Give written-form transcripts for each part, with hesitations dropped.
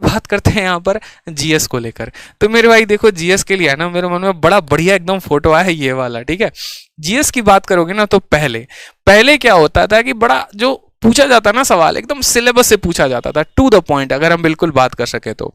बात करते हैं यहाँ पर जीएस को लेकर। तो मेरे भाई देखो जीएस के लिए है ना, मेरे मन में बड़ा बढ़िया एकदम फोटो आया है ये वाला, ठीक है। जीएस की बात करोगे ना तो पहले पहले क्या होता था कि बड़ा जो पूछा जाता ना सवाल एकदम सिलेबस से पूछा जाता था, टू द पॉइंट, अगर हम बिल्कुल बात कर सके तो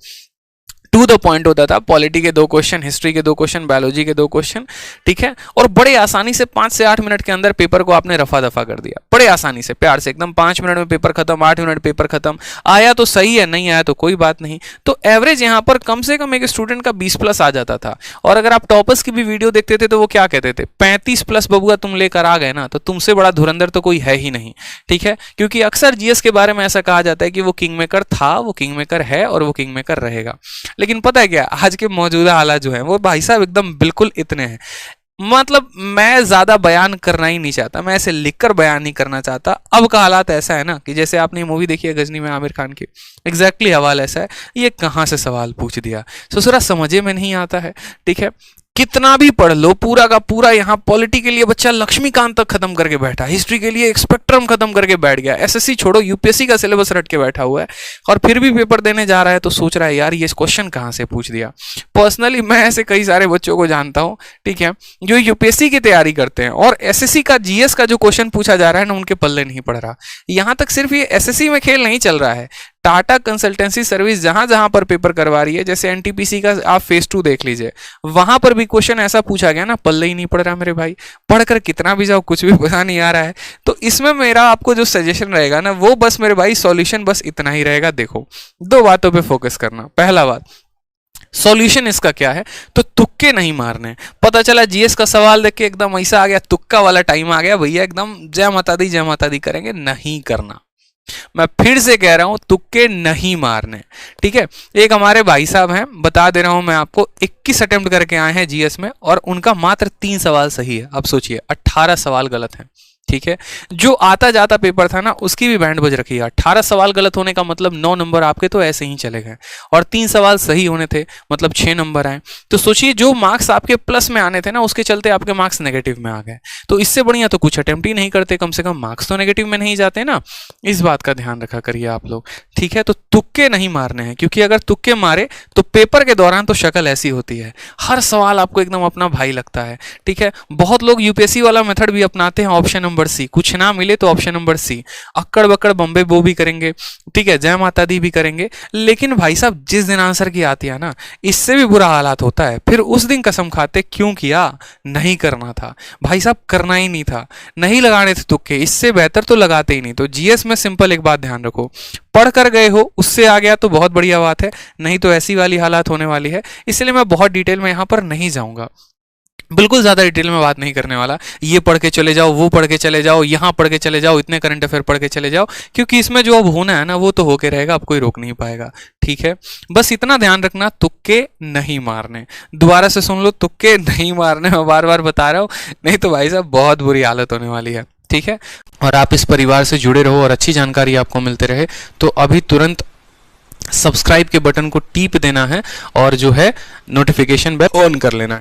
टू द पॉइंट होता था। पॉलिटी के 2 क्वेश्चन, हिस्ट्री के 2 क्वेश्चन, बायोलॉजी के 2 क्वेश्चन, ठीक है। और बड़े आसानी से 5 से 8 मिनट के अंदर पेपर को आपने रफा दफा कर दिया, बड़े आसानी से, प्यार से एकदम 5 मिनट में पेपर खत्म, 8 मिनट पेपर खत्म। आया तो सही है, नहीं आया तो कोई बात नहीं। तो एवरेज यहाँ पर कम से कम एक स्टूडेंट का 20 प्लस आ जाता था। और अगर आप टॉपर्स की भी वीडियो देखते थे तो वो क्या कहते थे, 35 प्लस बबुआ तुम लेकर आ गए ना तो तुमसे बड़ा धुरंधर तो कोई है ही नहीं, ठीक है। क्योंकि अक्सर जीएस के बारे में ऐसा कहा जाता है कि वो किंग मेकर था, वो किंग मेकर है और वो किंग मेकर रहेगा। लेकिन पता है क्या, आज के मौजूदा हालात जो हैं वो भाई साहब एकदम बिल्कुल इतने हैं। मतलब मैं ज्यादा बयान करना ही नहीं चाहता, मैं ऐसे लिखकर बयान नहीं करना चाहता। अब का हालात ऐसा है ना कि जैसे आपने ये मूवी देखी है गजनी में आमिर खान की, एग्जैक्टली हवाल ऐसा है। ये कहाँ से सवाल पूछ दिया, ससुरा समझे में नहीं आता है, ठीक है। कितना भी पढ़ लो, पूरा का पूरा यहाँ पॉलिटी के लिए बच्चा लक्ष्मीकांत तक खत्म करके बैठा, हिस्ट्री के लिए एक स्पेक्ट्रम खत्म करके बैठ गया, एसएससी छोड़ो यूपीएससी का सिलेबस रट के बैठा हुआ है और फिर भी पेपर देने जा रहा है तो सोच रहा है यार ये क्वेश्चन कहाँ से पूछ दिया। पर्सनली मैं ऐसे कई सारे बच्चों को जानता हूँ, ठीक है, जो यूपीएससी की तैयारी करते हैं और एसएससी का जीएस का जो क्वेश्चन पूछा जा रहा है ना उनके पल्ले नहीं पड़ रहा। यहाँ तक सिर्फ ये एसएससी में खेल नहीं चल रहा है, टाटा कंसल्टेंसी सर्विस जहां जहां पर पेपर करवा रही है, जैसे एनटीपीसी का आप फेज 2 देख लीजिए, वहां पर भी क्वेश्चन ऐसा पूछा गया ना, पल्ले ही नहीं पड़ रहा मेरे भाई। पढ़कर कितना भी जाओ कुछ भी पता नहीं आ रहा है। तो इसमें मेरा आपको जो सजेशन रहेगा ना वो बस मेरे भाई सॉल्यूशन बस इतना ही रहेगा। देखो 2 बातों पे फोकस करना। पहला बात, सॉल्यूशन इसका क्या है, तो तुक्के नहीं मारने। पता चला जीएस का सवाल देख के एकदम ऐसा आ गया, तुक्का वाला टाइम आ गया भैया, एकदम जय माता दी करेंगे, नहीं करना। मैं फिर से कह रहा हूं तुक्के नहीं मारने, ठीक है। एक हमारे भाई साहब हैं, बता दे रहा हूं मैं आपको, 21 अटेम्प्ट करके आए हैं जीएस में और उनका मात्र 3 सवाल सही है। अब सोचिए 18 सवाल गलत हैं, ठीक है। जो आता जाता पेपर था ना उसकी भी बैंड बज रखी है। 18 सवाल गलत होने का मतलब 9 नंबर आपके तो ऐसे ही चले गए और 3 सवाल सही होने थे मतलब 6 नंबर आए। तो सोचिए जो मार्क्स आपके प्लस में आने थे ना उसके चलते आपके मार्क्स नेगेटिव में आ गए। तो इससे बढ़िया तो कुछ अटेम्प्ट ही नहीं करते, कम से कम मार्क्स तो नेगेटिव में नहीं जाते ना। इस बात का ध्यान रखा करिए आप लोग, ठीक है। तो तुक्के नहीं मारने हैं, क्योंकि अगर तुक्के मारे तो पेपर के दौरान तो शक्ल ऐसी होती है, हर सवाल आपको एकदम अपना भाई लगता है, ठीक है। बहुत लोग यूपीएससी वाला मेथड भी अपनाते हैं, ऑप्शन नंबर सी, कुछ ना मिले तो ऑप्शन नंबर सी, अक्कड़ बक्कड़ बम्बे बो भी करेंगे, ठीक है, जय माता दी भी करेंगे। लेकिन भाई साहब जिस दिन आंसर की आती है ना इससे भी बुरा हालात होता है। फिर उस दिन कसम खाते क्यों किया, नहीं करना था भाई साहब, करना ही नहीं था, नहीं लगाने थे तुक्के, इससे बेहतर तो लगाते ही नहीं। तो जीएस में सिंपल एक बात ध्यान रखो, पढ़ कर गए हो उससे आ गया तो बहुत बढ़िया बात है, नहीं तो ऐसी वाली हालात होने वाली है। इसलिए मैं बहुत डिटेल में यहां पर नहीं जाऊंगा, बिल्कुल ज्यादा डिटेल में बात नहीं करने वाला। ये पढ़ के चले जाओ, वो पढ़ के चले जाओ, यहाँ पढ़ के चले जाओ, इतने करंट अफेयर पढ़ के चले जाओ, क्योंकि इसमें जो अब होना है ना वो तो होके रहेगा, अब कोई रोक नहीं पाएगा, ठीक है। बस इतना ध्यान रखना, तुक्के नहीं मारने। दोबारा से सुन लो, तुक्के नहीं मारने, मैं बार बार बता रहा हूँ, नहीं तो भाई साहब बहुत बुरी हालत होने वाली है, ठीक है। और आप इस परिवार से जुड़े रहो और अच्छी जानकारी आपको मिलते रहे तो अभी तुरंत सब्सक्राइब के बटन को टीप देना है और जो है नोटिफिकेशन बेल ऑन कर लेना है।